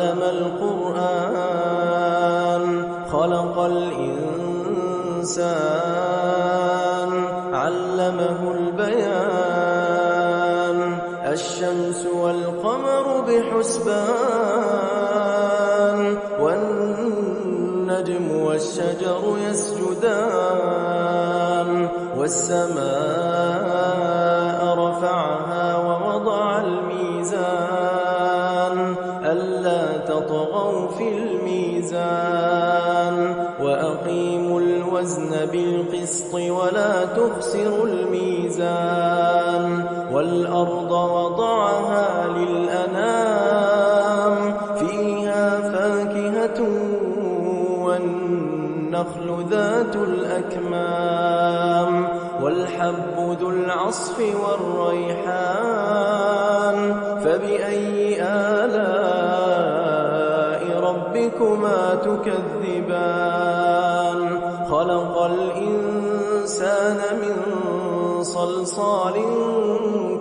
علم القرآن خلق الإنسان علمه البيان الشمس والقمر بحسبان والنجم والشجر يسجدان والسماء رفعها ووضع الميزان ألا تطغوا في الميزان وأقيموا الوزن بالقسط ولا تخسروا الميزان والأرض وضعها للأنام فيها فاكهة والنخل ذات الأكمام والحب ذو العصف والريحان فبأي آلاء ربكما تكذبان خلق الإنسان من صلصال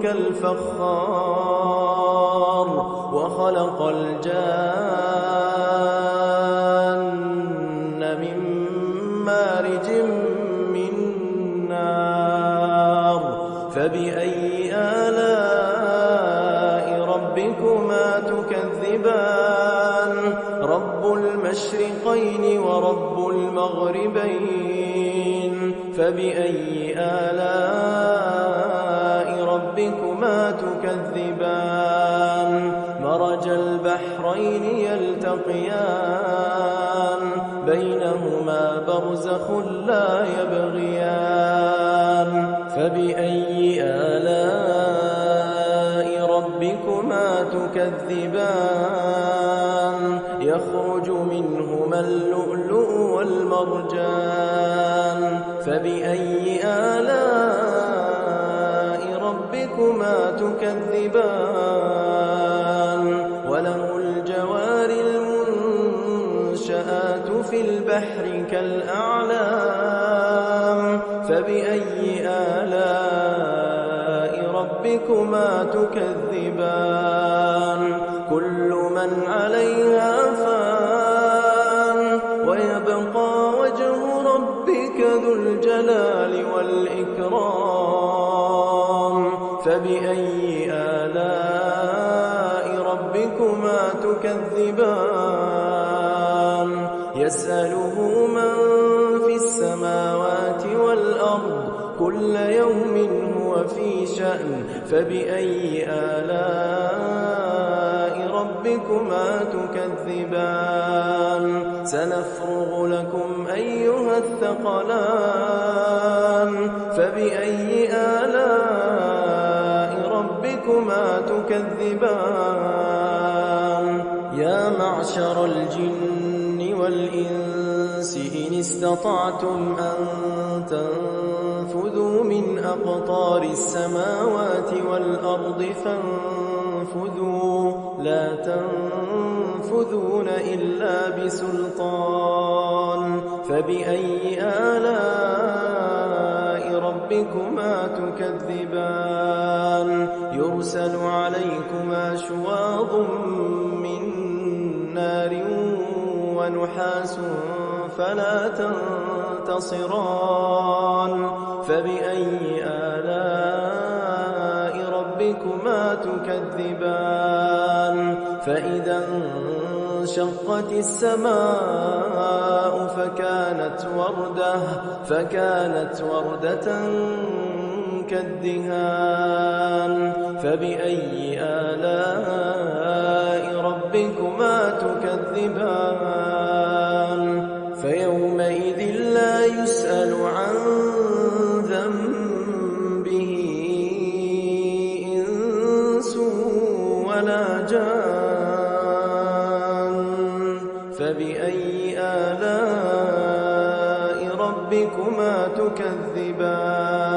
كالفخار وخلق الجان من مارج من نار فبأي آلاء ربكما تكذبان رب المشرقين ورب المغربين فبأي آلاء ربكما تكذبان مرج البحرين يلتقيان بينهما برزخ لا يبغيان فبأي آلاء ربكما تكذبان يخرج منهما اللؤلؤ والمرجان فبأي آلاء ربكما تكذبان وله الجوار المنشآت في البحر كالأعلام فبأي آلاء ربكما تكذبان كل من عليها فان ويبقى وجه ربك ذو الجلال والإكرام فبأي آلاء ربكما تكذبان يسأله من في السماوات والأرض كل يوم هو في شأن فبأي آلاء ربكما تكذبان سنفرغ لكم أيها الثقلان فبأي آلاء ربكما تكذبان يا معشر الجن والإنس إن استطعتم أن تنفذوا من أقطار السماوات والأرض فانفذوا لا تنفذون إلا بسلطان فبأي آلاء ربكما تكذبان يرسل عليكما شواظ من نار ونحاس فلا تنتصران فبأي آلاء ربكما تكذبان فإذا انشقت السماء فكانت وردة كالدهان فبأي آلاء ربكما تكذبان فيومئذ لا يسأل عن ذنبه إنس ولا جان فبأي آلاء ربكما تكذبان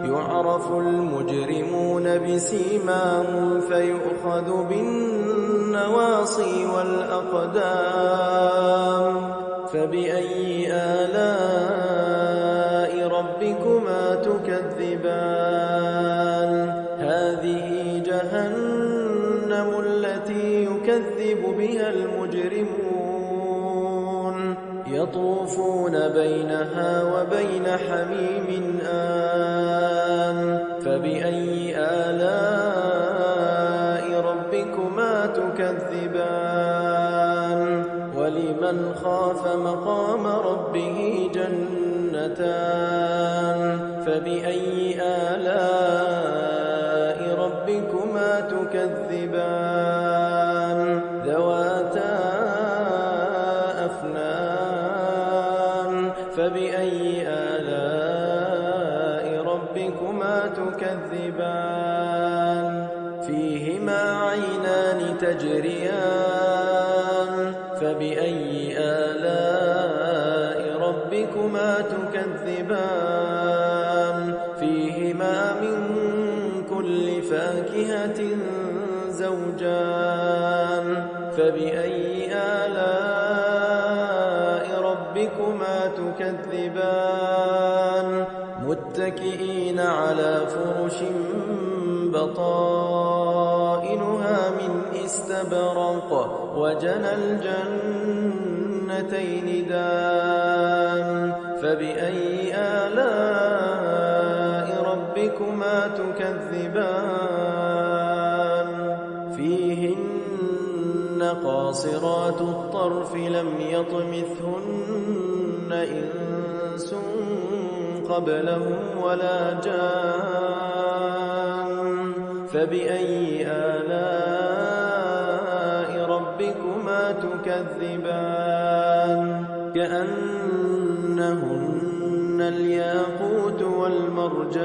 يعرف المجرمون بسيماهم فيؤخذ بالنواصي والأقدام فبأي آلاء ربكما تكذبان هذه جهنم التي يكذب بها فيها المجرمون يطوفون بينها وبين حميم آن فبأي آلاء ربكما تكذبان ولمن خاف مقام ربه جنتان فبأي آلاء ربكما تكذبان ذواتا أفنان فبأي آلاء ربكما تكذبان فيهما عينان تجريان فبأي آلاء ربكما تكذبان فيهما من كل فاكهة زوجان فبأي آلاء ربكما تكذبان متكئين على فرش بطائنها من استبرق وجنى الجنتين دان فبأي آلاء ربكما تكذبان فيهن قاصرات الطرف لم يطمثهن إنس قبلهم ولا جان فبأي آلاء ربكما تكذبان كأنهن الياقوت والمرجان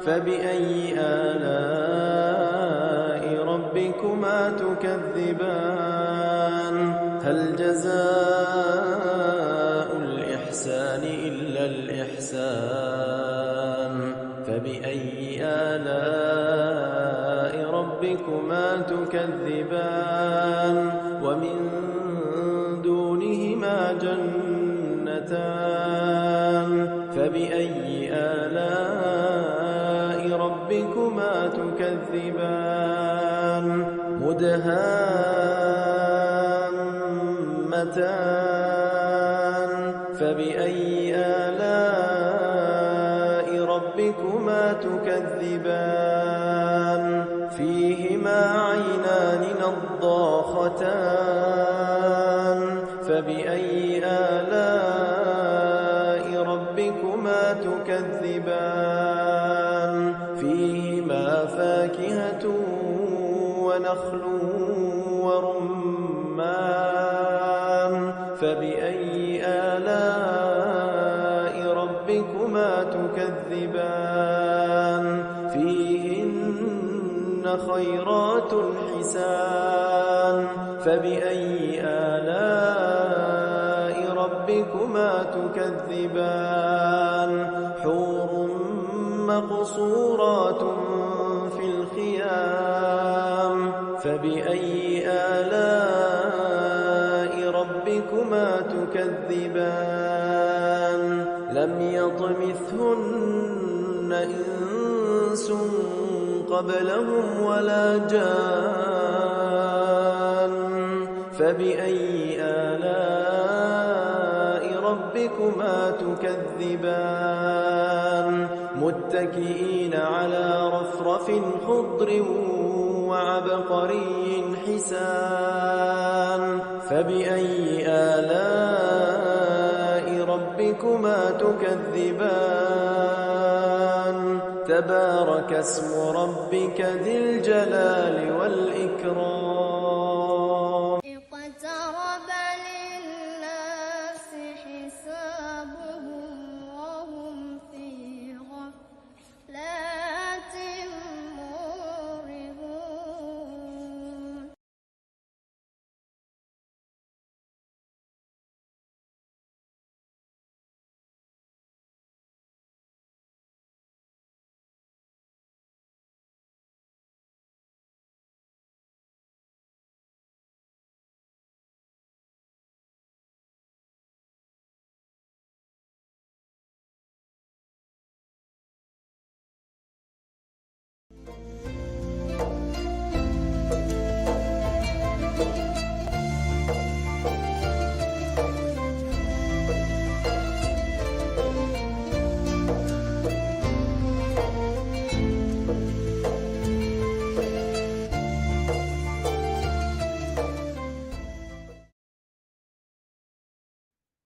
فبأي آلاء ربكما تكذبان هل جزاء الإحسان إلا الإحسان فبأي آلاء ربكما تكذبان ومن دونهما جنتان فبأي آلاء ربكما تكذبان مدهامتان فبأي آلاء ربكما تكذبان فيهما عينان نضاختان فبأي آلاء ربكما تكذبان فيهما فاكهة ونخل ورمان فبأي آلاء ربكما تكذبان فيهن خيرات حسان فبأي آلاء ربكما تكذبان حور مقصورات في الخيام فبأي آلاء ربكما تكذبان لم يطمثهن إنس قبلهم ولا جان فبأي آلاء ربكما تكذبان متكئين على رفرف خضر وعبقري حسان فبأي آلاء ربكما تكذبان تبارك اسم ربك ذي الجلال والإكرام اقترب للناس حسابهم وهم في غفلة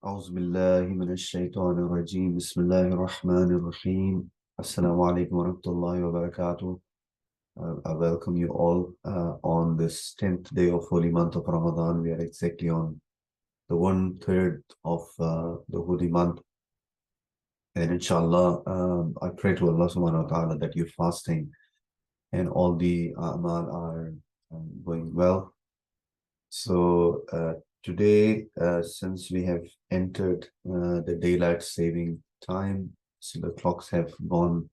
أعوذ بالله من الشيطان الرجيم بسم الله الرحمن الرحيم Assalamu alaikum wa rahmatullahi wa barakatuh. I welcome you all on this 10th day of holy month of Ramadan. We are exactly on the 1/3 of the holy month, and inshallah I pray to Allah subhanahu wa ta'ala that your fasting and all the a'mal are going well. So today, since we have entered the daylight saving time, so the clocks have gone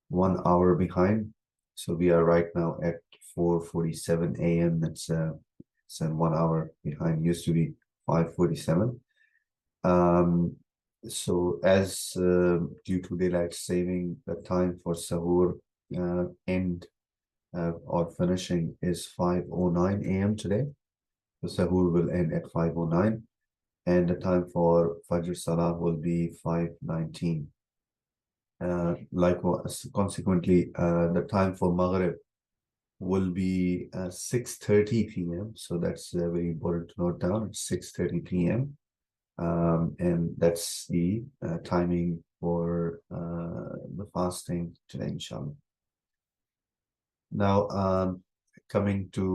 1 hour behind. So we are right now at 4:47 a.m. That's 1 hour behind. Used to be 5:47. So as due to daylight saving, the time for sahur end or finishing is 5:09 a.m. today. The sahur will end at 5:09, and the time for Fajr Salah will be 5:19. Likewise, consequently, the time for Maghrib will be 6:30 p.m. So that's very important to note down. It's 6:30 p.m. And that's the timing for the fasting today, inshallah. Now, coming to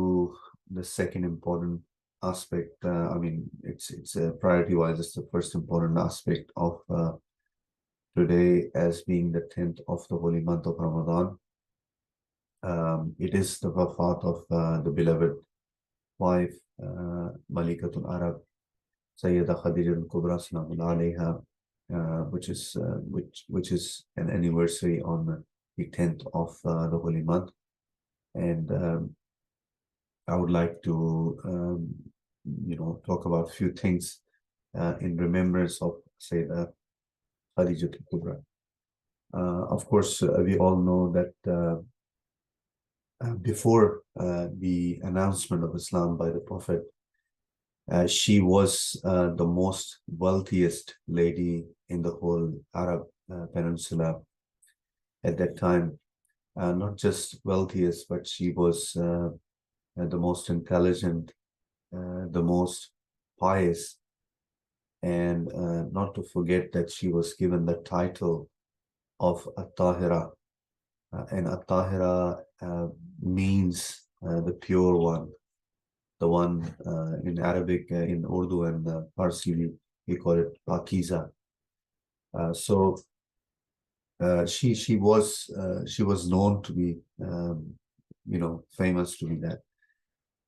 the second important aspect, it's priority-wise, it's the first important aspect of today as being the 10th of the holy month of Ramadan. It is the wafat of the beloved wife, Malikatul Arab, Sayyida Khadija al-Kubra Salamun alayha, which is an anniversary on the 10th of the holy month. And I would like to talk about a few things in remembrance of Sayyida Khadija al-Kubra. Of course, we all know that before the announcement of Islam by the Prophet, she was the most wealthiest lady in the whole Arab Peninsula at that time. Not just wealthiest, but she was the most intelligent, the most pious, and not to forget that she was given the title of At-Tahira. And At-Tahira means the pure one, the one in Arabic, in Urdu and Farsi, we call it Pakiza. So she was known to be famous to be that,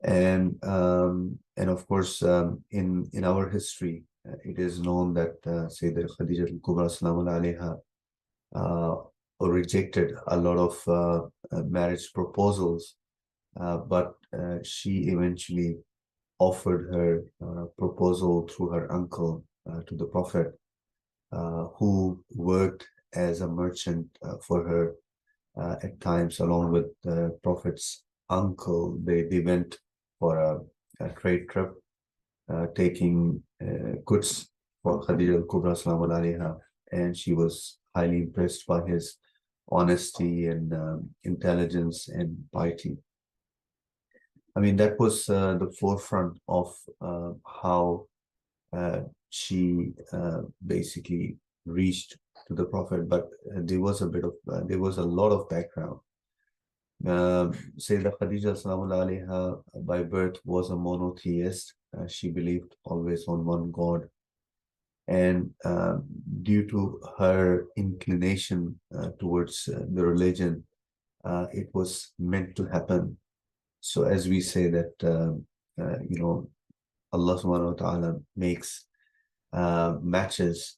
and of course in our history it is known that Sayyidah Khadija al-Kubra Salamun alayha rejected a lot of marriage proposals, but she eventually offered her proposal through her uncle to the Prophet, who worked as a merchant for her at times along with the Prophet's uncle. They went for a trade trip, taking goods for Khadija al-Kubra Salamun alayha, and she was highly impressed by his honesty and intelligence and piety. I mean, that was the forefront of how she basically reached to the Prophet, but there was a lot of background. Sayyidah Khadija Salamun alayha by birth was a monotheist. She believed always on one God. And due to her inclination towards the religion, it was meant to happen. So as we say that, Allah subhanahu wa ta'ala makes matches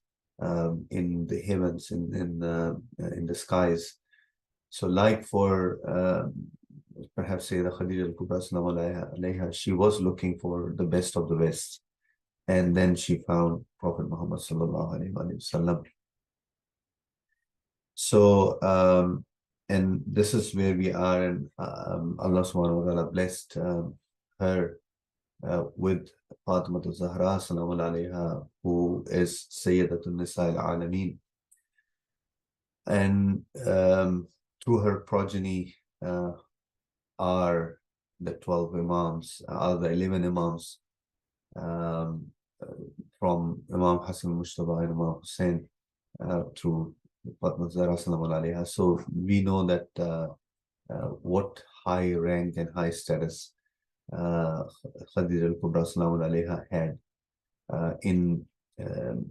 in the heavens, in the skies. So like for perhaps say the Khadija al-Kubra Salamun alayha, she was looking for the best of the best. And then she found Prophet Muhammad sallallahu alaihi wasallam. So, and this is where we are, and Allah subhanahu wa ta'ala blessed her with Fatima Zahra sallallahu alayha, who is Sayyidatun Nisa al-Alameen. And through her progeny are the 12 Imams, are the 11 Imams, from Imam Hassan Mustafa and Imam Hussein through Fatma Zahra Salaam Alaiha. So we know that what high rank and high status Khadija al-Kubra Salaam Alaiha had in um,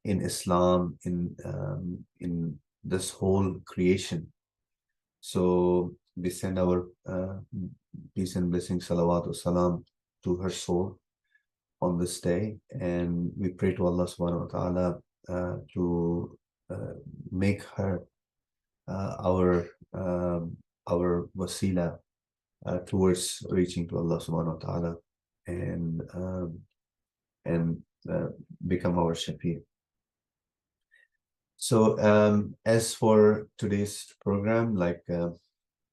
Islam, in this whole creation. So we send our peace and blessing, salawat wa salam, to her soul on this day, and we pray to Allah subhanahu wa ta'ala to make her our wasila towards reaching to Allah subhanahu wa ta'ala, and and become our shafi. So as for today's program, like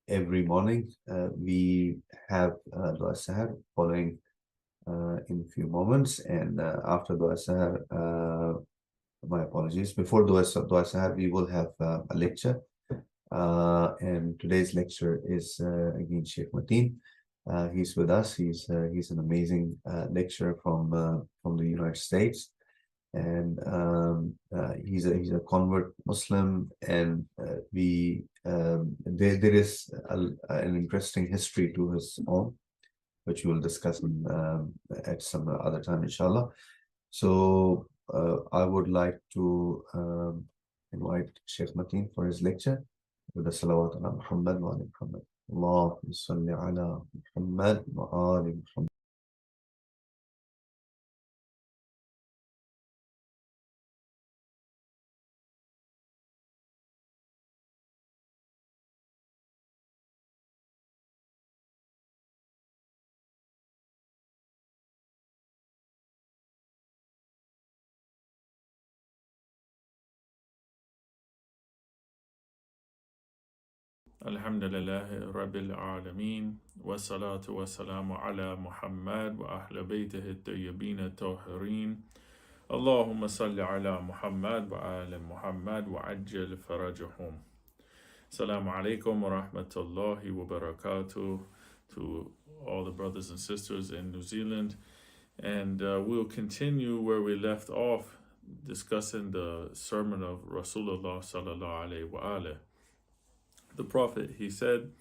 every morning, we have Dua Sahar following in a few moments, and after Dua Sahar, my apologies, before Dua Sahar, we will have a lecture, and today's lecture is again Sheikh Mateen. He's with us. He's an amazing lecturer from the United States, and he's a convert Muslim, and there is an interesting history to his own, which we will discuss at some other time, inshallah. So I would like to invite Sheikh Mateen for his lecture with the salawat ala Muhammad wa ali Muhammad. Allahumma salli ala Muhammad wa ali Muhammad. Alhamdulillah Rabbil Alameen wa salatu wa salamu ala Muhammad wa ahl baytihi at-tayyibin at-tahirin. Allahumma salli ala Muhammad wa ala Muhammad wa ajjal farajahum. Assalamu alaikum wa rahmatullahi wa barakatuh to all the brothers and sisters in New Zealand. And we'll continue where we left off, discussing the sermon of Rasulullah sallallahu alaihi wa alihi. The Prophet, he said,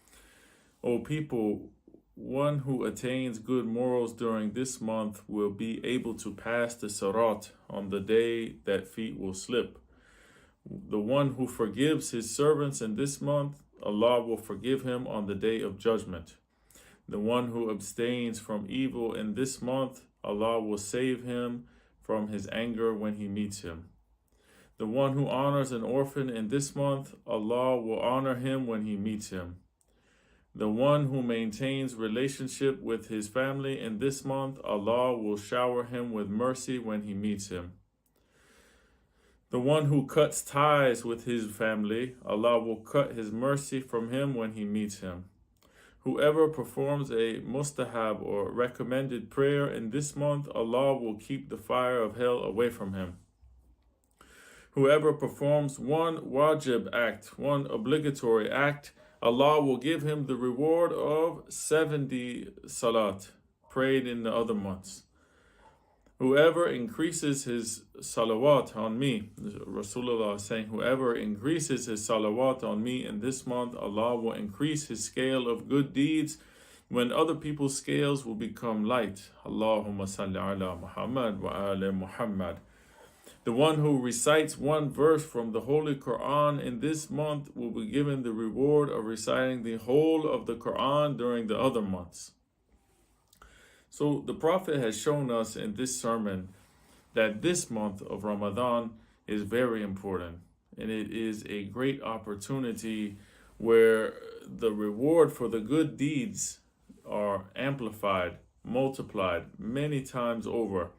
"O people, one who attains good morals during this month will be able to pass the Sirat on the day that feet will slip. The one who forgives his servants in this month, Allah will forgive him on the day of judgment. The one who abstains from evil in this month, Allah will save him from his anger when he meets him. The one who honors an orphan in this month, Allah will honor him when he meets him. The one who maintains relationship with his family in this month, Allah will shower him with mercy when he meets him. The one who cuts ties with his family, Allah will cut his mercy from him when he meets him. Whoever performs a mustahab or recommended prayer in this month, Allah will keep the fire of hell away from him. Whoever performs one wajib act, one obligatory act, Allah will give him the reward of 70 salat prayed in the other months. Whoever increases his salawat on me," Rasulullah is saying, "whoever increases his salawat on me in this month, Allah will increase his scale of good deeds when other people's scales will become light. Allahumma salli ala Muhammad wa ala Muhammad." The one who recites one verse from the Holy Quran in this month will be given the reward of reciting the whole of the Quran during the other months. So the Prophet has shown us in this sermon that this month of Ramadan is very important, and it is a great opportunity where the reward for the good deeds are amplified, multiplied many times over.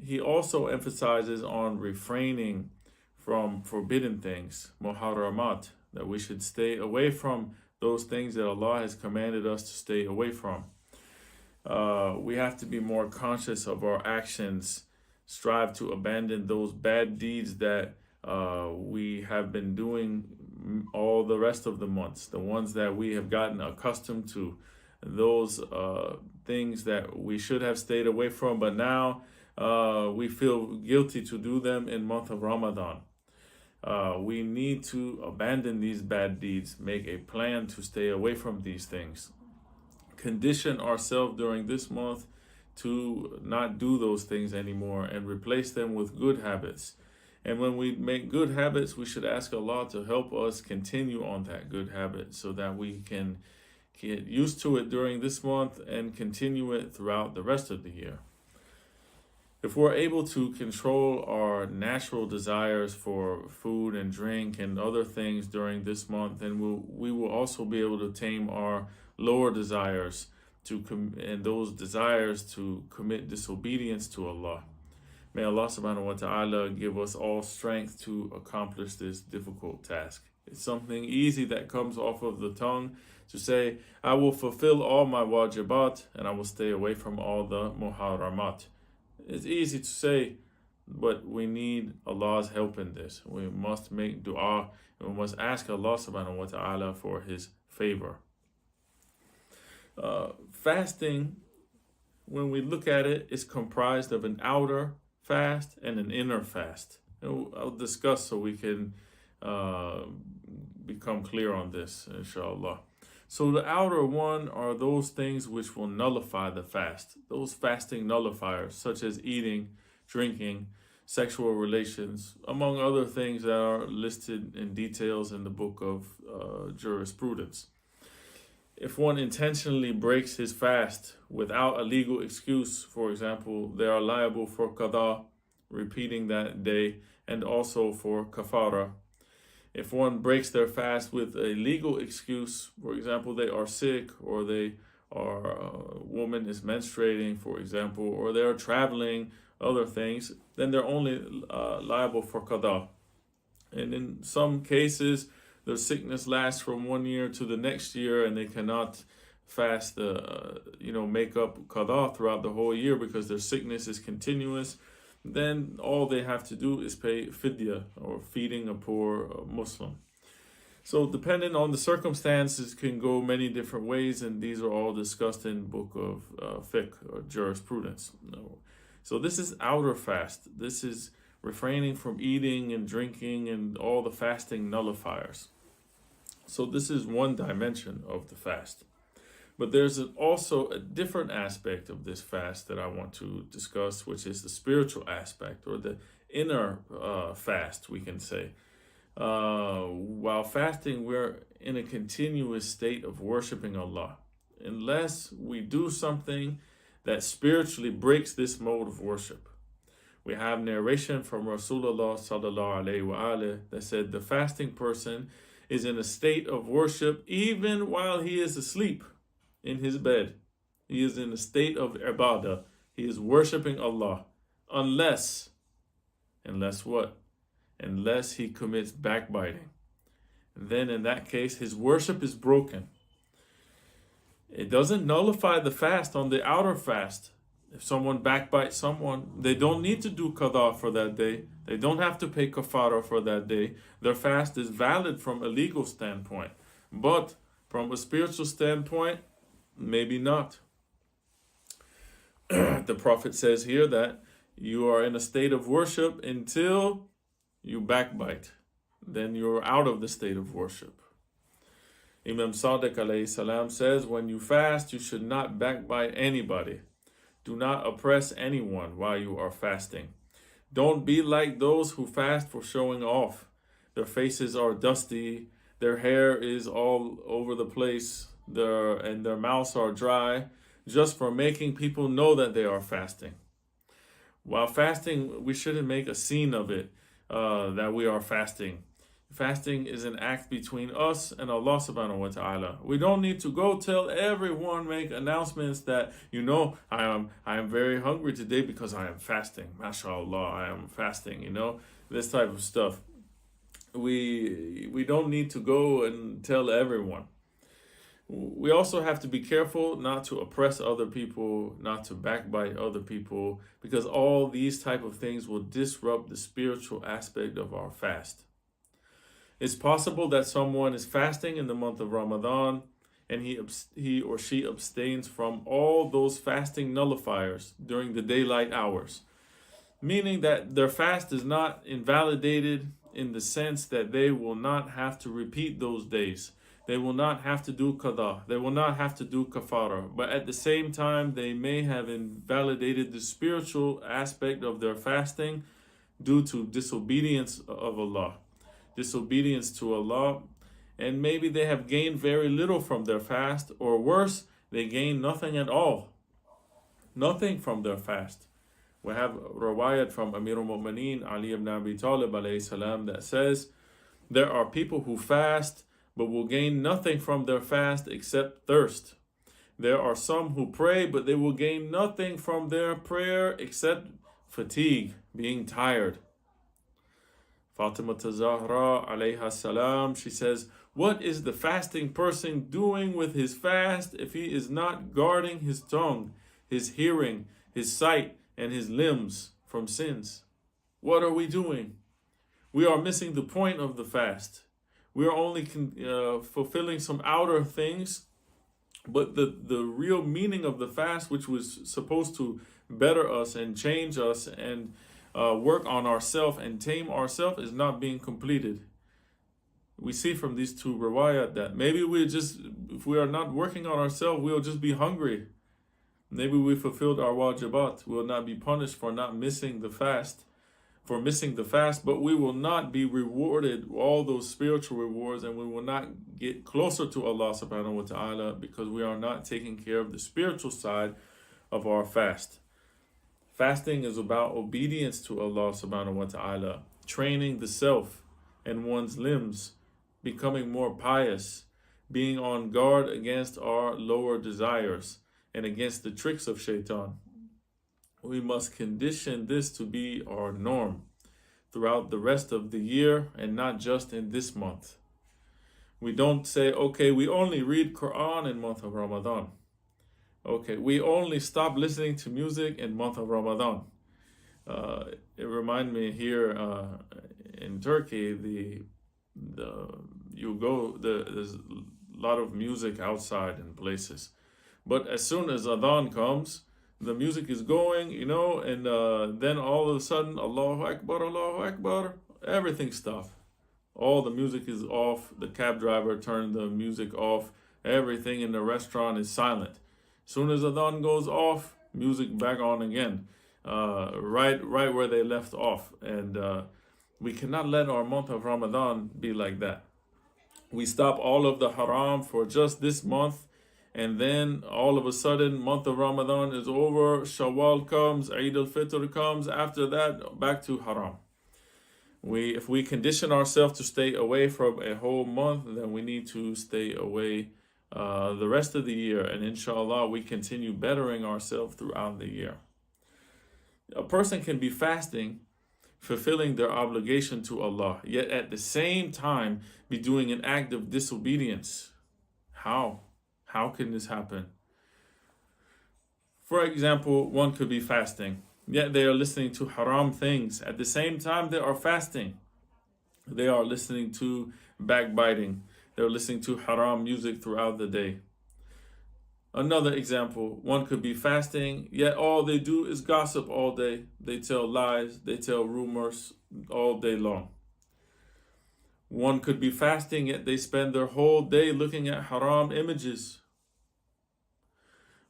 He also emphasizes on refraining from forbidden things, muharramat, that we should stay away from those things that Allah has commanded us to stay away from. We have to be more conscious of our actions, strive to abandon those bad deeds that we have been doing all the rest of the months, the ones that we have gotten accustomed to, those things that we should have stayed away from, but now we feel guilty to do them in month of Ramadan. We need to abandon these bad deeds, make a plan to stay away from these things, condition ourselves during this month to not do those things anymore and replace them with good habits. And when we make good habits, we should ask Allah to help us continue on that good habit so that we can get used to it during this month and continue it throughout the rest of the year. If we're able to control our natural desires for food and drink and other things during this month, then we will also be able to tame our lower desires and those desires to commit disobedience to Allah. May Allah subhanahu wa ta'ala give us all strength to accomplish this difficult task. It's something easy that comes off of the tongue to say, I will fulfill all my wajibat and I will stay away from all the muharramat. It's easy to say, but we need Allah's help in this. We must make dua and we must ask Allah subhanahu wa ta'ala for His favor. Fasting, when we look at it, is comprised of an outer fast and an inner fast. And I'll discuss so we can become clear on this, inshallah. So the outer one are those things which will nullify the fast. Those fasting nullifiers, such as eating, drinking, sexual relations, among other things that are listed in details in the book of jurisprudence. If one intentionally breaks his fast without a legal excuse, for example, they are liable for qada, repeating that day, and also for kafara. If one breaks their fast with a legal excuse, for example, they are sick, or a woman is menstruating, for example, or they are traveling, other things, then they're only liable for qada. And in some cases, their sickness lasts from 1 year to the next year, and they cannot fast, make up qada throughout the whole year because their sickness is continuous. Then all they have to do is pay fidya, or feeding a poor Muslim. So depending on the circumstances can go many different ways, and these are all discussed in the book of fiqh, or jurisprudence. So this is outer fast. This is refraining from eating and drinking and all the fasting nullifiers. So this is one dimension of the fast. But there's also a different aspect of this fast that I want to discuss, which is the spiritual aspect, or the inner fast, we can say. While fasting, we're in a continuous state of worshiping Allah. Unless we do something that spiritually breaks this mode of worship. We have narration from Rasulullah sallallahu alaihi wasallam that said the fasting person is in a state of worship even while he is asleep in his bed. He is in a state of ibadah. He is worshiping Allah. Unless what? Unless he commits backbiting. And then in that case, his worship is broken. It doesn't nullify the fast on the outer fast. If someone backbites someone, they don't need to do qada for that day. They don't have to pay kafara for that day. Their fast is valid from a legal standpoint. But from a spiritual standpoint, maybe not. The Prophet says here that you are in a state of worship until you backbite. Then you're out of the state of worship. Imam Sadiq alayhi salam says, when you fast, you should not backbite anybody. Do not oppress anyone while you are fasting. Don't be like those who fast for showing off. Their faces are dusty, their hair is all over the place, and their mouths are dry, just for making people know that they are fasting. While fasting, we shouldn't make a scene of it, that we are fasting. Fasting is an act between us and Allah subhanahu wa ta'ala. We don't need to go tell everyone, make announcements that, I am very hungry today because I am fasting. MashaAllah, I am fasting, this type of stuff. We don't need to go and tell everyone. We also have to be careful not to oppress other people, not to backbite other people, because all these type of things will disrupt the spiritual aspect of our fast. It's possible that someone is fasting in the month of Ramadan and he or she abstains from all those fasting nullifiers during the daylight hours. meaning that their fast is not invalidated in the sense that they will not have to repeat those days. They will not have to do qada. They will not have to do kafara. But at the same time, they may have invalidated the spiritual aspect of their fasting due to disobedience of Allah, disobedience to Allah, and maybe they have gained very little from their fast, or worse, they gain nothing at all, nothing from their fast. We have riwayat from Amir al-Mu'mineen Ali ibn Abi Talib alayhi salam that says there are people who fast but will gain nothing from their fast except thirst. There are some who pray but they will gain nothing from their prayer except fatigue, being tired. Fatima Zahra alayha salam, she says, what is the fasting person doing with his fast if he is not guarding his tongue, his hearing, his sight, and his limbs from sins? What are we doing? We are missing the point of the fast. We are only fulfilling some outer things, but the real meaning of the fast, which was supposed to better us and change us and work on ourselves and tame ourselves, is not being completed. We see from these two riwayat that maybe if we are not working on ourselves, we'll just be hungry. Maybe we fulfilled our wajibat. We will not be punished for missing the fast, but we will not be rewarded all those spiritual rewards, and we will not get closer to Allah subhanahu wa ta'ala because we are not taking care of the spiritual side of our fast. Fasting is about obedience to Allah subhanahu wa ta'ala, training the self and one's limbs, becoming more pious, being on guard against our lower desires and against the tricks of shaitan. We must condition this to be our norm throughout the rest of the year and not just in this month. We don't say, okay, we only read Quran in month of Ramadan. Okay, we only stop listening to music in month of Ramadan. It reminds me here in Turkey, there's a lot of music outside in places. But as soon as Adhan comes, the music is going, and then all of a sudden, Allahu Akbar, everything stops. All the music is off. The cab driver turned the music off. Everything in the restaurant is silent. As soon as Adhan goes off, music back on again, right where they left off. And we cannot let our month of Ramadan be like that. We stop all of the haram for just this month, and then all of a sudden, month of Ramadan is over, Shawwal comes, Eid al-Fitr comes, after that, back to haram. If we condition ourselves to stay away from a whole month, then we need to stay away the rest of the year, and inshallah, we continue bettering ourselves throughout the year. A person can be fasting, fulfilling their obligation to Allah, yet at the same time be doing an act of disobedience. How? How can this happen? For example, one could be fasting, yet they are listening to haram things. At the same time, they are fasting. They are listening to backbiting. They're listening to haram music throughout the day. Another example, one could be fasting, yet all they do is gossip all day. They tell lies, they tell rumors all day long. One could be fasting, yet they spend their whole day looking at haram images.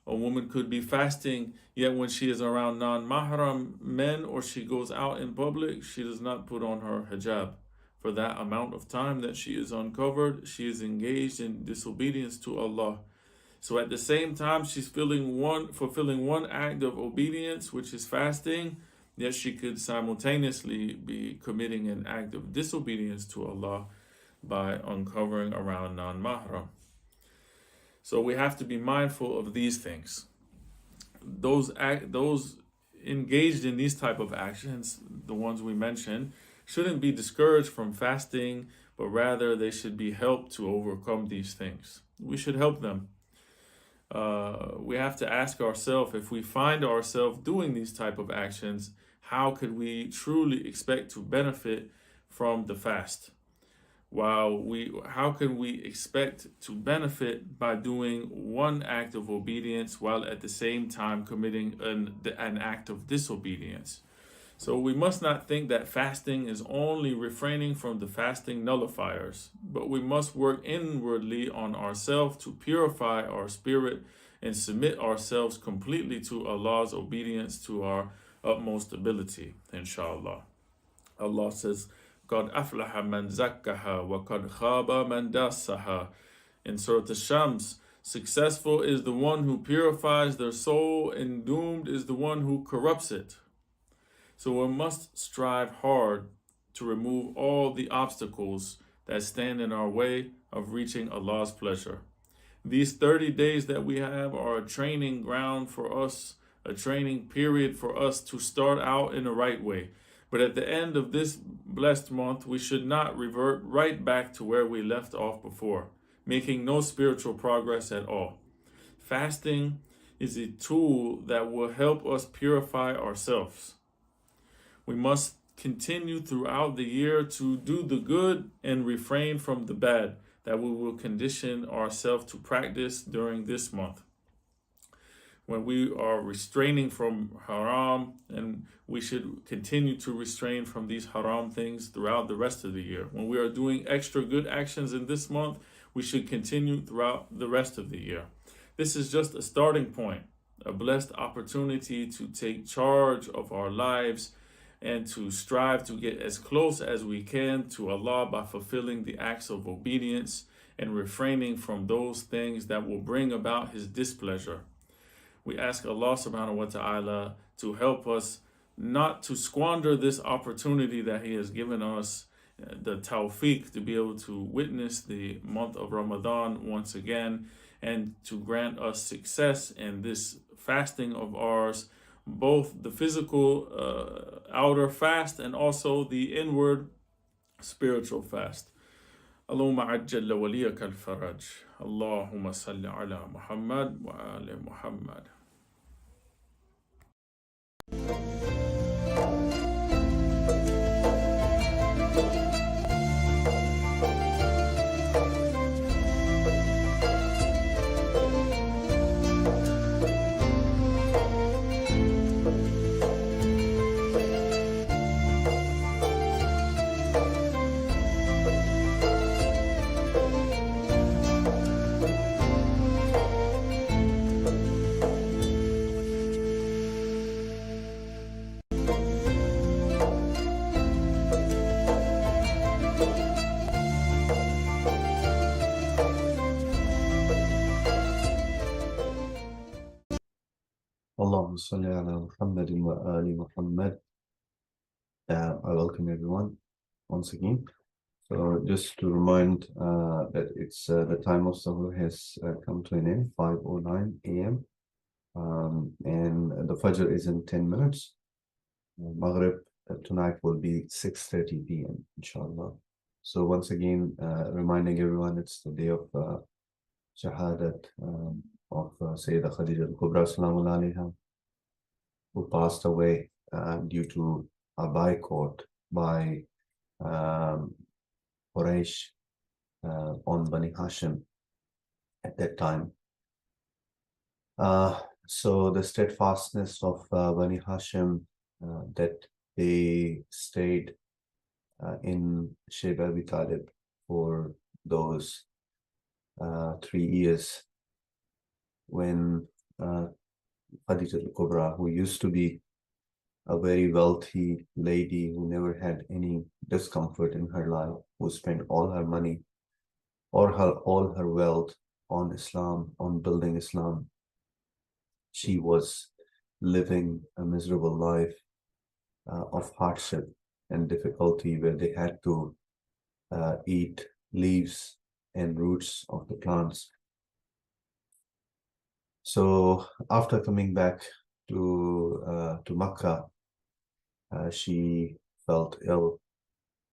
A woman could be fasting, yet when she is around non-mahram men or she goes out in public, she does not put on her hijab. For that amount of time that she is uncovered, she is engaged in disobedience to Allah. So at the same time, she's fulfilling one act of obedience, which is fasting, yet she could simultaneously be committing an act of disobedience to Allah by uncovering around non-mahram. So we have to be mindful of these things. Those engaged in these type of actions, the ones we mentioned, shouldn't be discouraged from fasting, but rather they should be helped to overcome these things. We should help them. We have to ask ourselves, if we find ourselves doing these type of actions, how could we truly expect to benefit from the fast? How can we expect to benefit by doing one act of obedience while at the same time committing an act of disobedience? So we must not think that fasting is only refraining from the fasting nullifiers, but we must work inwardly on ourselves to purify our spirit and submit ourselves completely to Allah's obedience to our utmost ability, inshallah. Allah says, قَدْ أَفْلَحَ مَنْ زَكَّهَا وَقَدْ خَابَ مَنْ دَاسَّهَا. In Surah Al-Shams, successful is the one who purifies their soul, and doomed is the one who corrupts it. So one must strive hard to remove all the obstacles that stand in our way of reaching Allah's pleasure. These 30 days that we have are a training ground for us, a training period for us to start out in the right way. But at the end of this blessed month, we should not revert right back to where we left off before, making no spiritual progress at all. Fasting is a tool that will help us purify ourselves. We must continue throughout the year to do the good and refrain from the bad that we will condition ourselves to practice during this month. When we are restraining from haram, and we should continue to restrain from these haram things throughout the rest of the year. When we are doing extra good actions in this month, we should continue throughout the rest of the year. This is just a starting point, a blessed opportunity to take charge of our lives and to strive to get as close as we can to Allah by fulfilling the acts of obedience and refraining from those things that will bring about His displeasure. We ask Allah subhanahu wa ta'ala to help us not to squander this opportunity that He has given us, the tawfiq to be able to witness the month of Ramadan once again, and to grant us success in this fasting of ours, both the physical outer fast and also the inward spiritual fast. اللهم عجل وليك الفرج اللهم صل على محمد وآل محمد. Allahumma salli ala Muhammadin wa ali Muhammad. I welcome everyone once again. So just to remind that it's the time of Sahar has come to an end, 5:09 a.m. And the Fajr is in 10 minutes. Maghrib tonight will be 6:30 p.m. inshallah. So once again, reminding everyone it's the day of Shahadat of Sayyidah Khadija al-Kubra Salamun Alayha, who passed away due to a boycott by Quraysh on Bani Hashim at that time. So the steadfastness of Bani Hashim, that they stayed in Shayba Abi Talib for those 3 years, when Khadija al-Kubra, who used to be a very wealthy lady who never had any discomfort in her life, who spent all her money or all her wealth on Islam, on building Islam, she was living a miserable life of hardship and difficulty, where they had to eat leaves and roots of the plants. So after coming back to Makkah, she felt ill,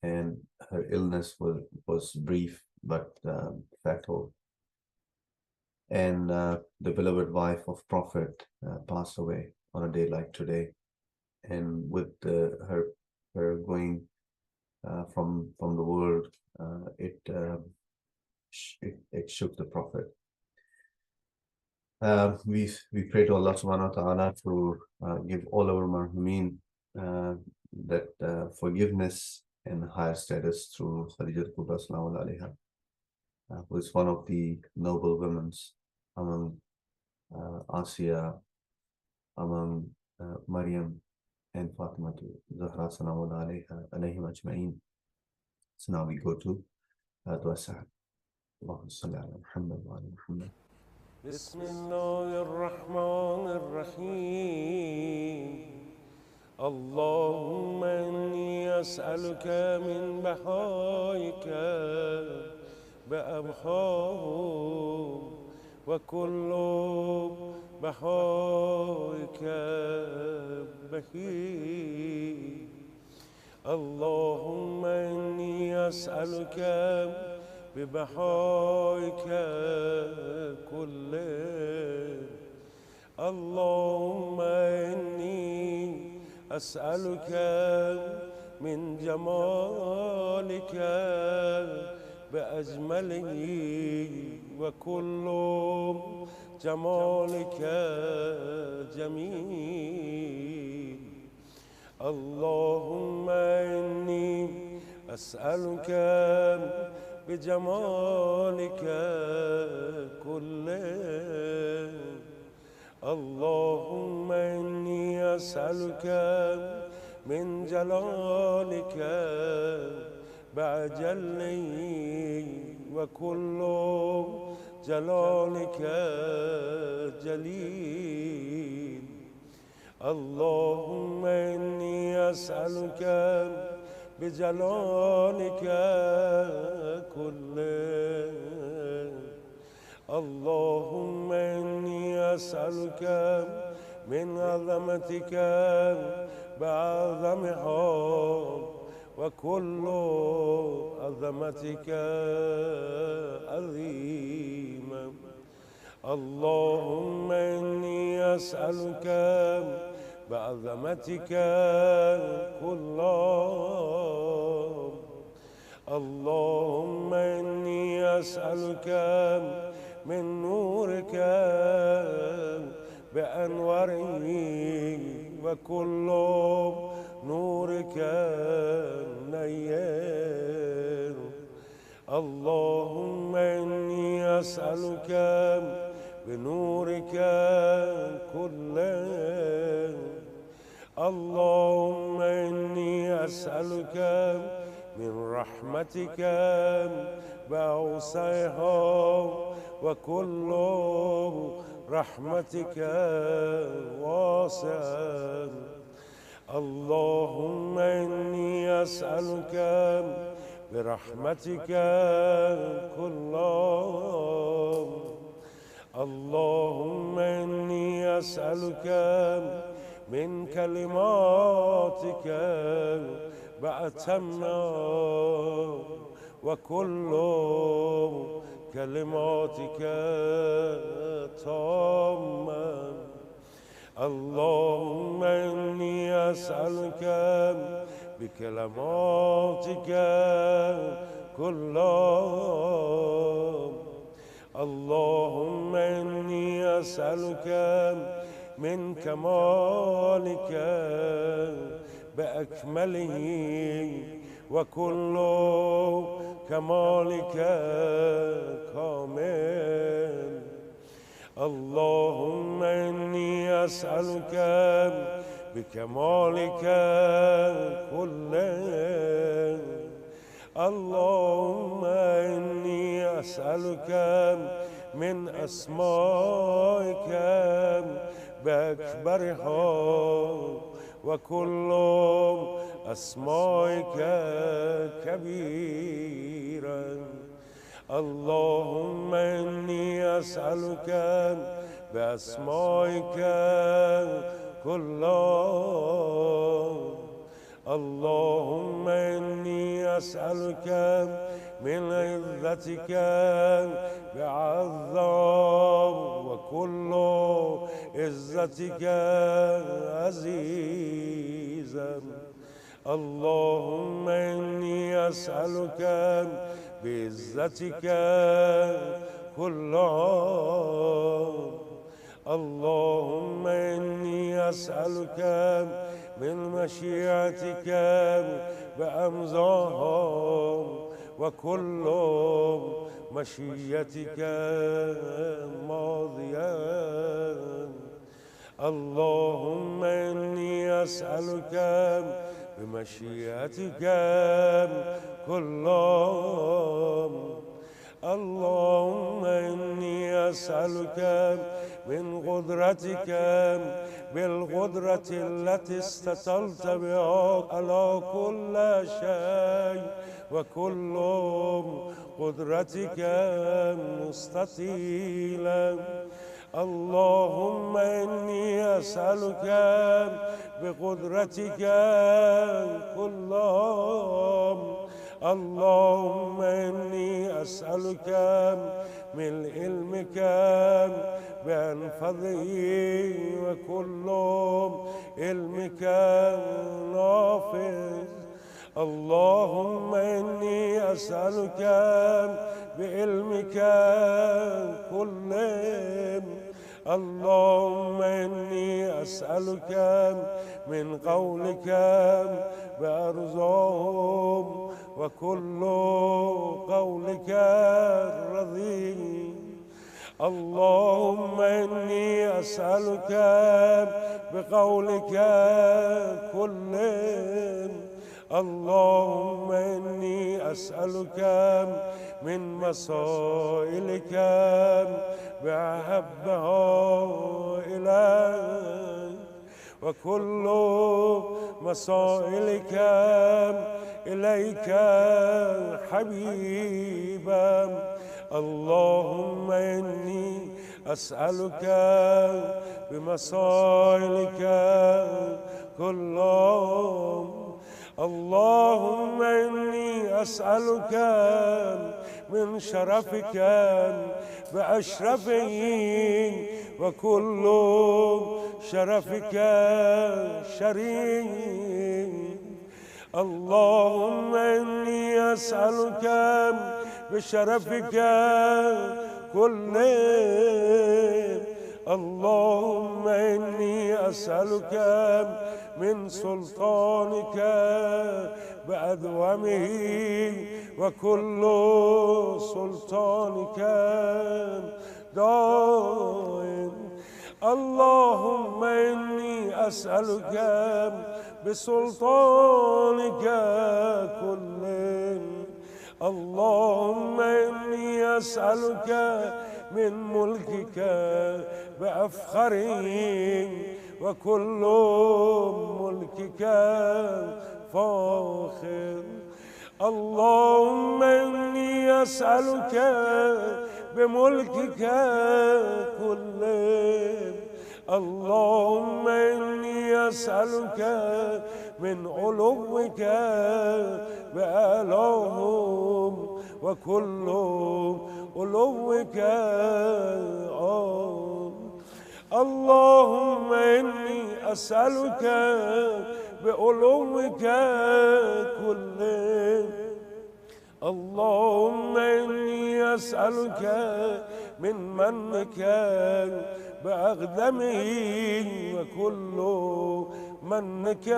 and her illness was brief but fatal. And the beloved wife of Prophet passed away on a day like today, and with her going from the world, it shook the Prophet. We pray to Allah subhanahu wa ta'ala to give all our marhumin uh, that forgiveness and higher status through Khadija al-Kubra Salaam alayha, who is one of the noble women among Asiya, among Maryam and Fatima to Zahra Salaam alayha, alayhim ajma'in. So now we go to Dua Sahar. اللهم صل على محمد وعلى محمد. بسم الله الرحمن الرحيم اللهم إني أسألك من بحائك بأبحاهم وكل بحائك بهيم اللهم إني أسألك ببحائك كله اللهم إني أسألك من جمالك بأجمله وكل جمالك جميل اللهم إني أسألك بجمالك كله اللهم إني أسألك من جلالك بعجله وكل جلالك جليل اللهم إني أسألك بجلالك كله اللهم إني أسألك من عظمتك بعظمها وكل عظمتك عظيما اللهم إني أسألك بعظمتك كلها اللهم إني أسألك من نورك بأنواره وكل نورك نير اللهم إني أسألك بنورك كله اللهم إني أسألك من رحمتك بأوسعها وكل رحمتك واسعة اللهم إني أسألك برحمتك كلها اللهم إني أسألك من كلماتك بأتمها وكل كلماتك تامة اللهم إني أسألك بكلماتك كلها اللهم إني أسألك من كمالك بأكمله وكل كمالك كامل اللهم إني أسألك بكمالك كله اللهم إني أسألك من أسمائك بأكبرها وكل أسمائك كبيرا اللهم إني أسألك بأسمائك كلها اللهم إني أسألك من عزتك بعظام وكل عزتك عزيزا اللهم إني أسألك بعزتك كلها اللهم إني أسألك من مشيئتك بأمزاهم وكل مشيئتك ماضيا. اللهم إني أسألك بمشيئتك كلهم. اللهم إني أسألك من قدرتك بالقدرة التي استطلت بها على كل شيء وكل قدرتك مستطيلا. اللهم إني أسألك بقدرتك كلهم. اللهم إني أسألك من علمك بأنفذه وكل علمك نافذ. اللهم إني أسألك بعلمك كله. اللهم إني أسألك من قولك بأرزاهم وكل قولك رضي. اللهم إني أسألك بقولك كله. اللهم إني أسألك من مسائلك بأحبها إليك وكل مسائلك إليك حبيبا. اللهم إني أسألك بمسائلك كلهم. اللهم إني أسألك من شرفك بأشرفه وكل شرفك شريك. اللهم إني أسألك بشرفك كله. اللهم إني أسألك من سلطانك بأدومه وكل سلطانك دائم. اللهم إني أسألك بسلطانك كله. اللهم إني أسألك من ملكك بأفخره وكل ملكك فاخر. اللهم إني أسألك بملكك كله. اللهم إني أسألك من علوك بأعلاهم وكل علوك اللهم إني أسألك بعلوك كله. اللهم إني أسألك من منك بأقدمه وكل منك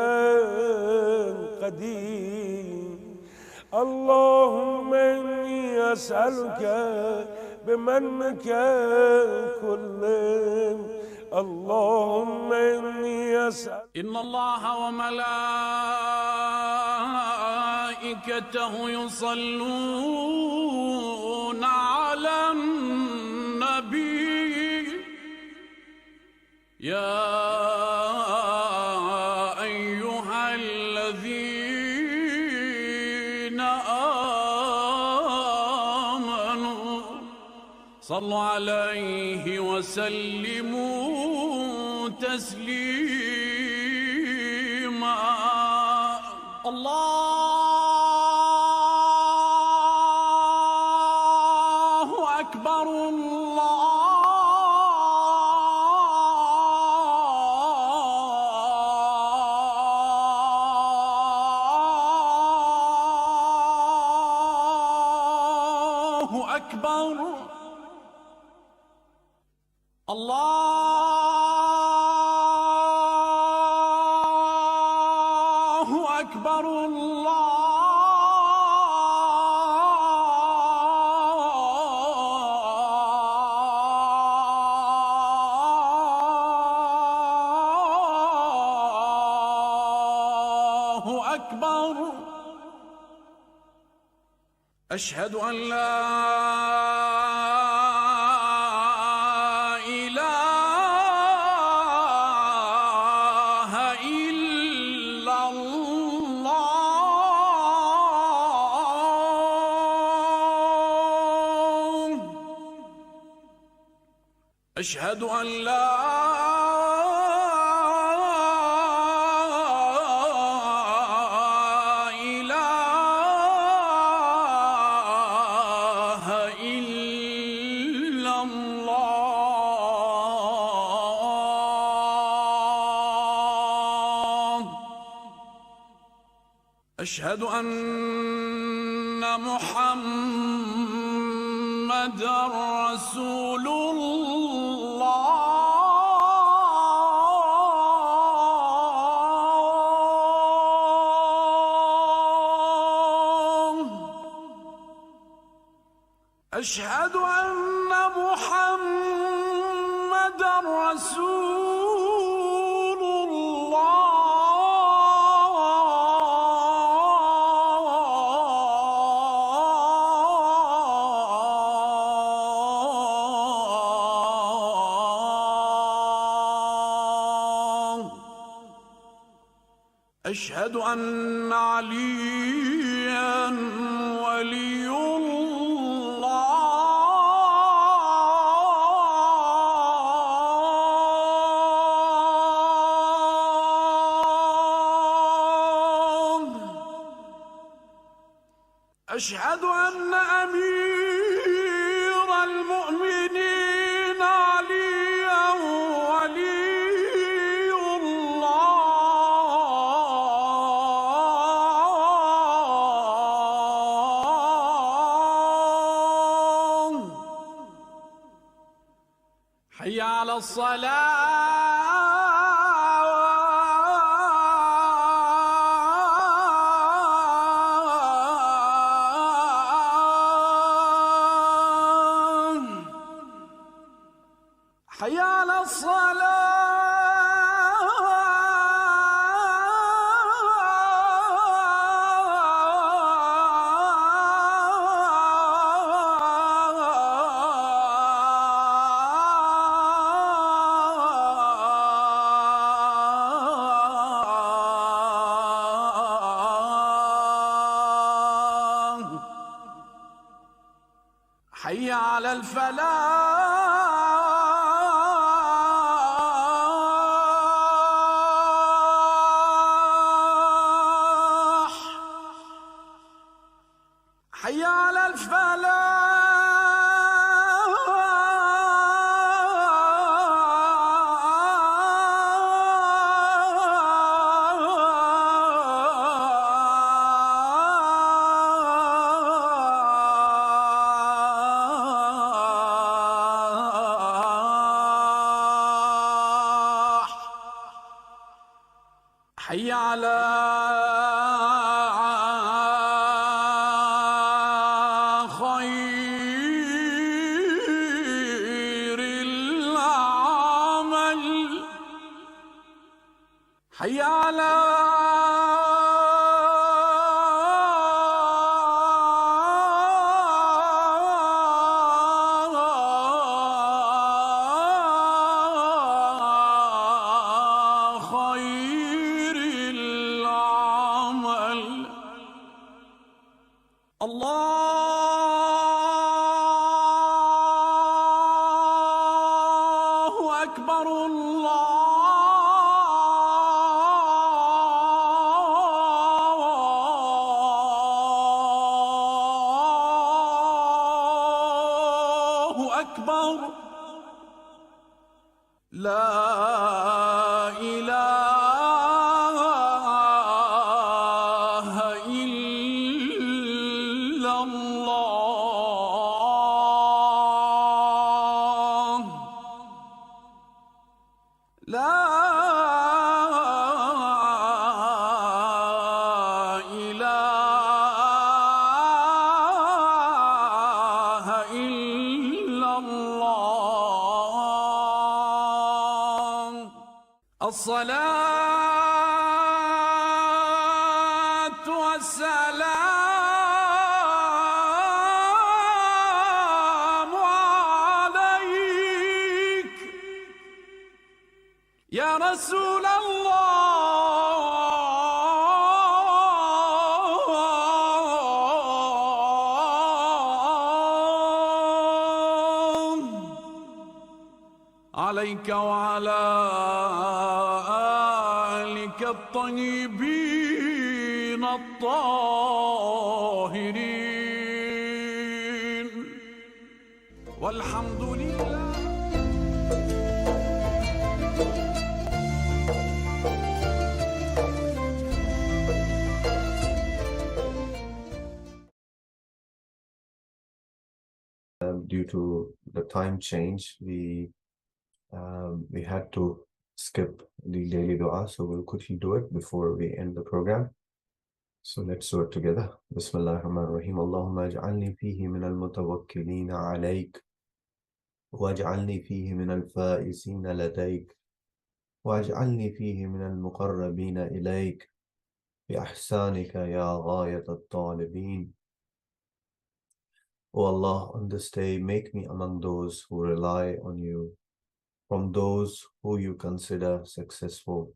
قديم. اللهم إني أسألك بمنك كله. اللهم إني أسألك. إن الله وملائكته يصلون على النبي يا أيها الذين آمنوا صلوا عليه وسلموا تسليما. الله أكبر الله أكبر. الله أكبر الله أكبر. أشهد أن لا إله إلا الله. أشهد أن لا أشهد أن محمدًا رسول الله. أشهد أن محمدًا رسول الله. أشهد أن عليا ولي الله. أشهد أن أمير المؤمنين عليا ولي الله. حي على الصلاة. حي على الصلاة. حي على الفلاح. حي على الفلاح. حي على خير العمل. حي على خير العمل. الله أكبر الله أكبر. لا إله إلا الله. لا الصلاة والسلام عليك يا رسول الله عليك وعلى آلك الطيبين الطاهرين والحمد لله. Due to the time change, we had to skip the daily dua, so we'll quickly do it before we end the program. So let's do it together. Bismillah ar-Rahman ar-Rahim. Allahumma aj'alni fihi min al-mutawakkilina alayk waj'alni fihi min al-faizina ladayk waj'alni fihi min al-muqarrabina ilayk bi ihsanika ya ghayat at-talibin. O Allah, on this day, make me among those who rely on you, from those who you consider successful,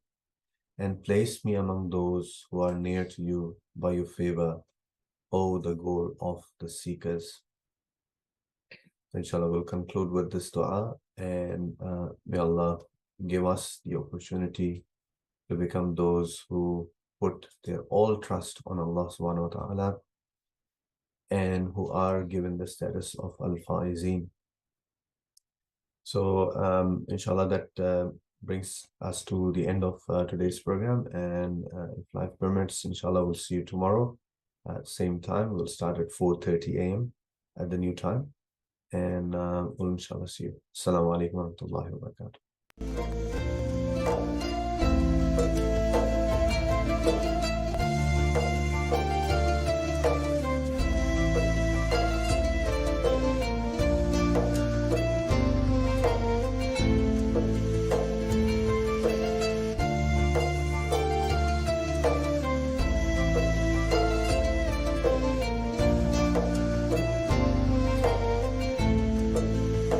and place me among those who are near to you by your favor, O the goal of the seekers. Inshallah, we'll conclude with this dua, and may Allah give us the opportunity to become those who put their all trust on Allah subhanahu wa ta'ala and who are given the status of al-faizin. So inshallah, that brings us to the end of today's program, and if life permits, inshallah, we'll see you tomorrow at same time. We'll start at 4:30 a.m. at the new time, and we'll inshallah see you. Assalamu alaikum wa rahmatullahi wa barakatuh.